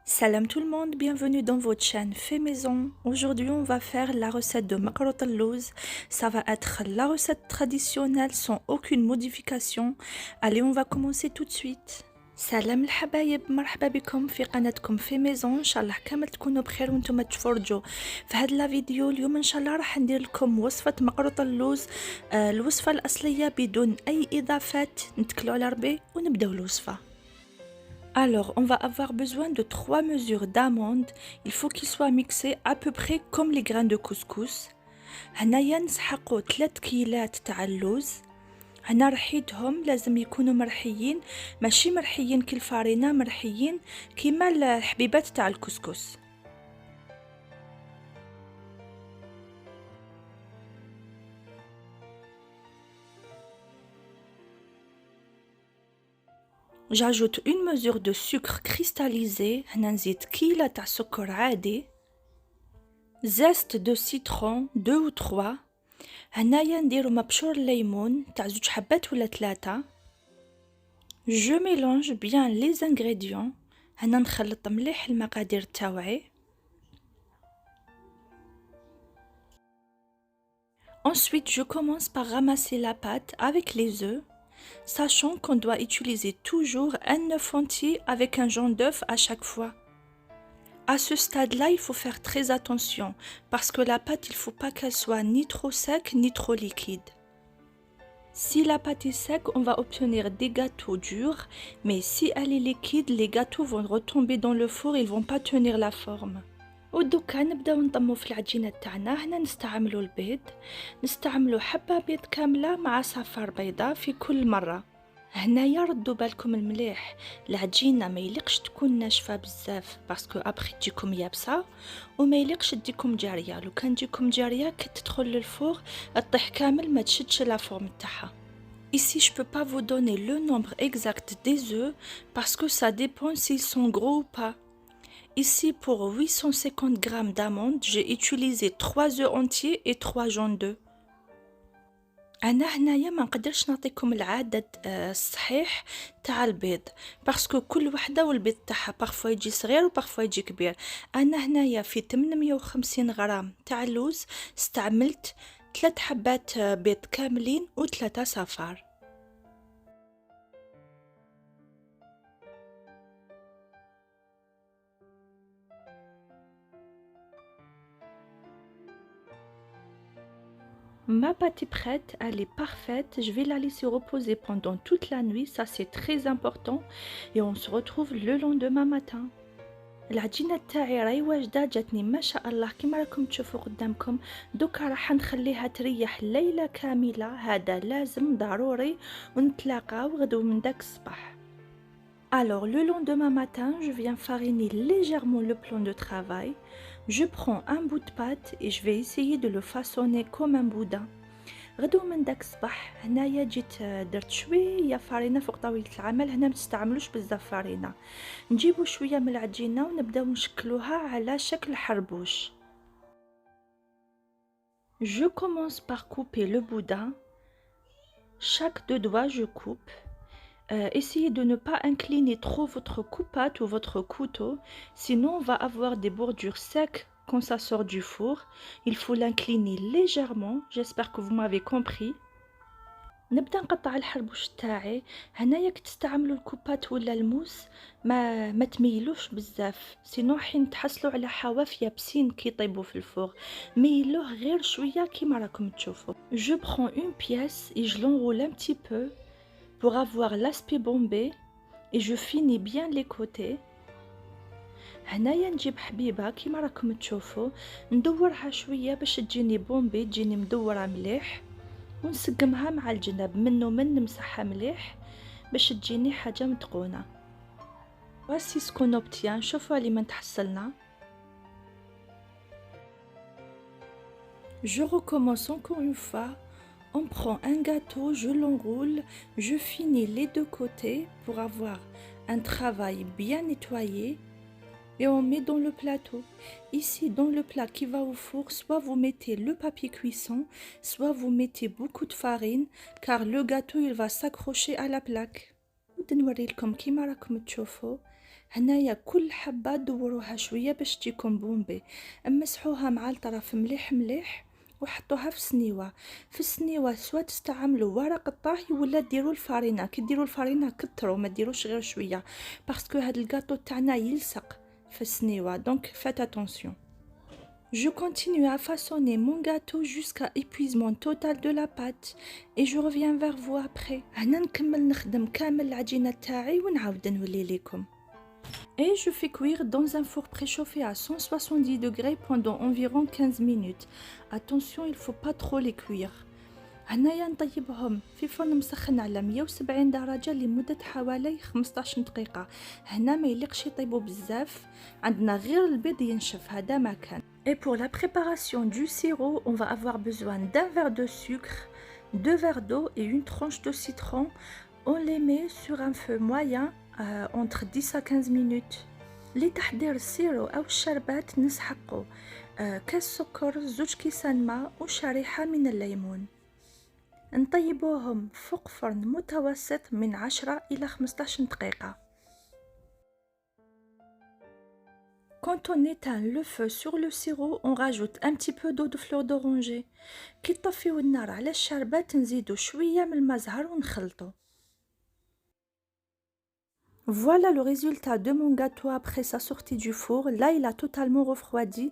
Salam tout le monde, bienvenue dans votre chaîne Fait Maison. Aujourd'hui, on va faire la recette de macarot al-louz. Ça va être la recette traditionnelle sans aucune modification. Allez, on va commencer tout de suite. سلام الحبايب، مرحبا بكم في قناتكم في ميزون. ان شاء الله كامل تكونوا بخير وانتم تفرجوا في هذا الفيديو. اليوم ان شاء الله راح ندير لكم وصفه مقروط اللوز، الوصفه الاصليه بدون اي اضافات. نتكلوا على ربي ونبداو الوصفه. Alors, on va avoir besoin de 3 mesures d'amandes. Il faut qu'ils soient mixés à peu près comme les grains de couscous. هنايا نسحقوا 3 كيلات تاع اللوز. هنا رحيتهم لازم يكونوا مرحيين، ماشي مرحيين كالفارينة، مرحيين كيما الحبيبات تاع الكسكس. J'ajoute une mesure de sucre cristallisé. هنا نزيد كيلة تاع سكر عادي. Zeste de citron 2 ou 3. هنايا نديرو مبشور الليمون تاع 2 حبات ولا 3. Je mélange bien les ingrédients. هنا نخلط مليح المقادير تاوعي. Ensuite, je commence par ramasser la pâte avec les œufs, sachant qu'on doit utiliser toujours un œuf entier avec un jaune d'œuf à chaque fois. À ce stade-là, il faut faire très attention parce que la pâte, il ne faut pas qu'elle soit ni trop sec ni trop liquide. Si la pâte est sec, on va obtenir des gâteaux durs, mais si elle est liquide, les gâteaux vont retomber dans le four, ils ne vont pas tenir la forme. ودوكا نبداو نضمو في العجينه تاعنا. هنا نستعملوا البيض، نستعملوا حبه بيض كامله مع صفار بيضاء في كل مره. هنايا ردوا بالكم المليح، العجينه ما يليقش تكون ناشفه بزاف باسكو ابخي تجيكم يابسه، وما يليقش تجيكم جاريه. لو كان تجيكم جاريه كي تدخل للفوغ تطيح كامل ما تشدش لا فورم تاعها. Ici, je peux pas vous donner le nombre exact des œufs parce que ça dépend s'ils sont gros ou pas. Ici, pour 850 g d'amandes, j'ai utilisé 3 œufs entiers et 3 jaunes d'œufs. أنا هنايا ما نقدرش نعطيكم العدد الصحيح تاع البيض باسكو كل وحده والبيض تاعها بارفوا يجي صغير وبارفوا يجي كبير. أنا هنايا في 850 غرام تاع اللوز استعملت 3 حبات بيض كاملين و3 صفار. Ma pâte est prête, elle est parfaite. Je vais la laisser reposer pendant toute la nuit, ça c'est très important. Et on se retrouve le lendemain matin. العجينة تاعي راهي واجدة، جاتني ما شاء الله كيما راكم تشوفوا قدامكم. دوكا راح نخليها تريح ليلة كاملة، هذا لازم ضروري، ونتلاقاو غدو من داك الصباح. Alors le lendemain matin, je viens fariner légèrement le plan de travail. Je prends un bout de pâte et je vais essayer de le façonner comme un boudin. غدو من داك الصباح هنايا جيت درت شويه فارينه فوق طاوله العمل. هنا ما تستعملوش بزاف فارينه. نجيبو شويه من العجينه ونبداو نشكلوها على شكل حربوش. Je commence par couper le boudin. Chaque 2 doigts je coupe. Essayez de ne pas incliner trop votre coupate ou votre couteau, sinon on va avoir des bordures secs quand ça sort du four. Il faut l'incliner légèrement. J'espère que vous m'avez compris. نبدا نقطع الحربوش تاعي. هنايا كي تستعملوا الكوبات ولا الموس ما تميلوش بزاف، سينو حين تحصلوا على حواف يابسين كي يطيبوا في الفوغ. ميلوه غير شويه كيما راكم تشوفوا. Je prends une pièce et je l'enroule un petit peu pour avoir l'aspect bombé et je finis bien les côtés. هنايا نجيب حبيبه كيما راكم تشوفوا، ندورها شويه باش تجيني بومبي، تجيني مدوره مليح، ونسقمها مع الجناب من ومن، نمسحها مليح باش تجيني حاجه متقونه. voici ce qu'on obtient. شوفوا اللي من تحصلنا. Je recommence encore une fois. On prend un gâteau, je l'enroule, je finis les 2 côtés pour avoir un travail bien nettoyé et on met dans le plateau. Ici, dans le plat qui va au four, soit vous mettez le papier cuisson, soit vous mettez beaucoup de farine car le gâteau il va s'accrocher à la plaque. نوريلكم كيما راكم تشوفوا. هنايا كل حبة دوروها شوية باش تجيكم بومبي، امسحوها مع الطرف مليح مليح وحطوها في السنيوة. في السنيوة سوا تستعملوا ورق الطهي ولا ديروا الفارينة. كي ديروا الفارينة كتروا، ما ديروش غير شوية، باسكو هاد الكاطو تاعنا يلصق في السنيوة، دونك faites attention. Je continue à façonner mon gâteau jusqu'à épuisement total de la pâte et je reviens vers vous après. هنا نكمل نخدم كامل العجينة تاعي ونعاود نولي لكم. Et je fais cuire dans un four préchauffé à 170 degrés pendant environ 15 minutes. Attention, il ne faut pas trop les cuire. هنايا نطيبهم في فرن مسخن على 170 درجة لمدة حوالي 15 دقيقة. هنا ما يليقش يطيبوا بزاف، عندنا غير البيض ينشف، هذا ما كان. Et pour la préparation du sirop, on va avoir besoin d'un verre de sucre, 2 verres d'eau et une tranche de citron. On les met sur un feu moyen entre 10 à 15 minutes. لتحضير السيرو أو الشربات نسحقوا كاس سكر، 2 كيسان ماء وشريحة من الليمون. نطيبوهم فوق فرن متوسط من 10 إلى 15 دقيقة. Quand on éteint le feu sur le sirop, on rajoute un petit peu d'eau de fleur d'oranger. كي طفيو النار على الشربات نزيدو شوية من الماء زهر ونخلطو. Voilà le résultat de mon gâteau après sa sortie du four. Là, il a totalement refroidi.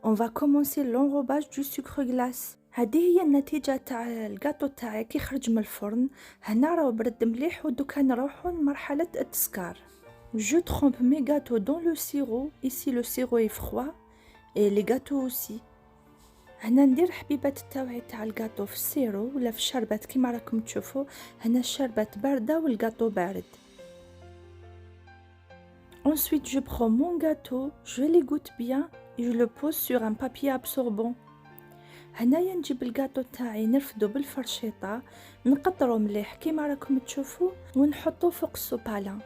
On va commencer l'enrobage du sucre glace. هذه هي النتيجة تاع الجاتو تاعي كي خرج من الفرن. هنا راهو برد مليح ودوكا نروحو لمرحلة التسكار. Je trempe mes gâteaux dans le sirop. Ici le sirop est froid et les gâteaux aussi. هنا ندير حبيبات التاوعي تاع الجاتو في السيرو ولا في الشربات كيما راكم تشوفوا. هنا الشربات باردة والجاتو بارد. Ensuite, je prends mon gâteau, je l'égoutte bien et je le pose sur un papier absorbant. هنايا نجيب الجاتو تاعي نرفدو بالفرشيطة، نقطرو مليح كيما راكم تشوفوا ونحطو فوق السوبالة.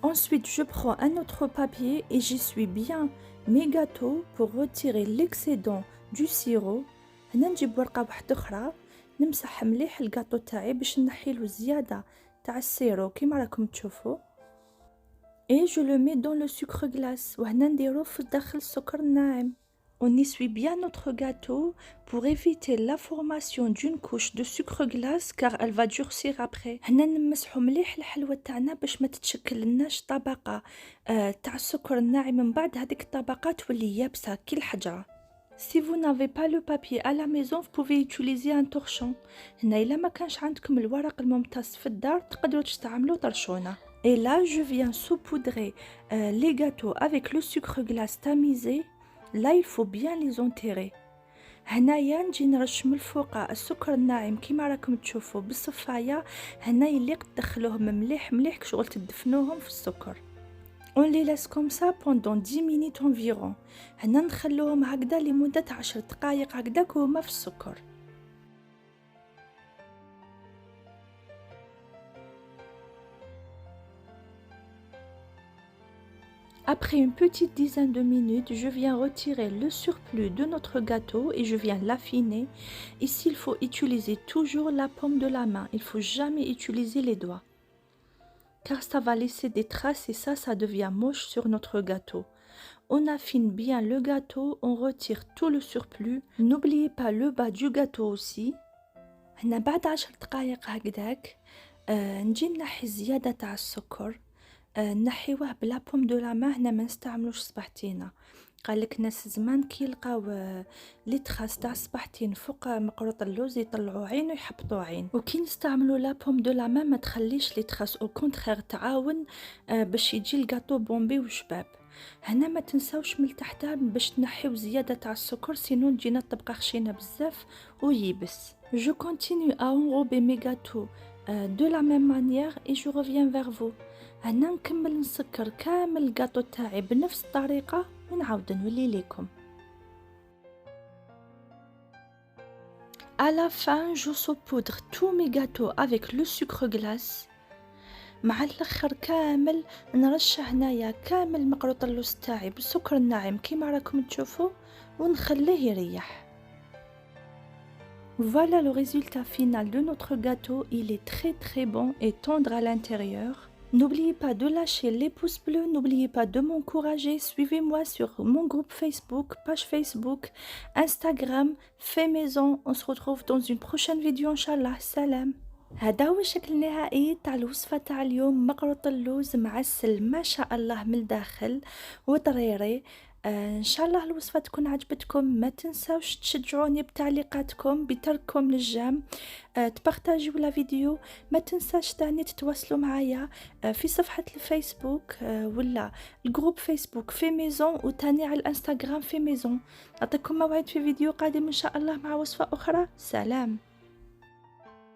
Ensuite, je prends un autre papier et j'essuie bien mes gâteaux pour retirer l'excédent du sirop. هنا نجيب ورقة واحدة أخرى نمسح مليح الجاتو تاعي باش نحيلو الزيادة تاع السيرو كيما راكم تشوفوا. Et je le mets dans le sucre glace وهنا نديرو في داخل السكر الناعم. On essuie bien notre gâteau pour éviter la formation d'une couche de sucre glace car elle va durcir après. هنا نمسحو مليح الحلوى تاعنا باش ما تتشكل لناش طبقة تاع السكر الناعم، من بعد هذيك الطبقة تولي يابسة كي الحجرة. Si vous n'avez pas le papier à la maison, vous pouvez utiliser un torchon. هنا إلا ما كانش عندكم الورق الممتص في الدار تقدروا تستعملوا طرشونة. Et là, je viens saupoudrer les gâteaux avec le sucre glace tamisé. Là, il faut bien les enterrer. هنايا نجي نرش من الفوق السكر الناعم كيما راكم تشوفوا بالصفاية. هنا يليق تدخلوهم مليح مليح كشغل تدفنوهم في السكر. On les laisse comme ça pendant 10 minutes environ. هنا نخلوهم هكذا لمدة 10 دقائق هكذاك وهما في السكر. Après une petite dizaine de minutes, je viens retirer le surplus de notre gâteau et je viens l'affiner. Ici, il faut utiliser toujours la paume de la main. Il ne faut jamais utiliser les doigts, car ça va laisser des traces et ça devient moche sur notre gâteau. On affine bien le gâteau, on retire tout le surplus. N'oubliez pas le bas du gâteau aussi. هنا بعد 10 دقائق هكذاك نجي نحي الزيادة تاع السكر، نحيوه بلا بوم دو لا ما. هنا ما نستعملوش صباحتينا. قالك ناس زمان كي يلقاو لي تراس تاع صباحتين فوق مقروط اللوز يطلعوا عين ويحبطوا عين، وكي نستعملوا لا بوم دو لا ما تخليش لي تراس، او كونترير تعاون باش يجي الجاتو بومبي وشباب. هنا ما تنساوش من تحتها باش تنحيو زياده تاع السكر، سينو تجينا الطبقه خشينه بزاف ويبس. Je continue à enrober mes gâteaux de la même manière et je reviens vers vous. هنا نكمل نسكر كامل الجاتو تاعي بنفس الطريقة ونعاود نولي لكم. À la fin, je saupoudre tous mes gâteaux avec le sucre glace. مع الاخر كامل نرش هنايا كامل مقروط اللوز تاعي بالسكر الناعم كيما راكم تشوفوا ونخليه يريح. Voilà le résultat final de notre gâteau. Il est très bon et tendre à l'intérieur. N'oubliez pas de lâcher les pouces bleus, n'oubliez pas de m'encourager, suivez-moi sur mon groupe Facebook, page Facebook, Instagram, fait maison. On se retrouve dans une prochaine vidéo, Inch'Allah. Salam. هذا هو الشكل النهائي تاع الوصفة تاع اليوم، مقروط اللوز معسل ما شاء الله من الداخل وطريري. ان شاء الله الوصفة تكون عجبتكم. ما تنساوش تشجعوني بتعليقاتكم بترككم للجام، تبارطاجيو لا فيديو. ما تنساش تاني تتواصلوا معايا في صفحة الفيسبوك ولا الجروب فيسبوك في ميزون، وتاني على الانستغرام في ميزون. نعطيكم موعد في فيديو قادم ان شاء الله مع وصفة اخرى. سلام.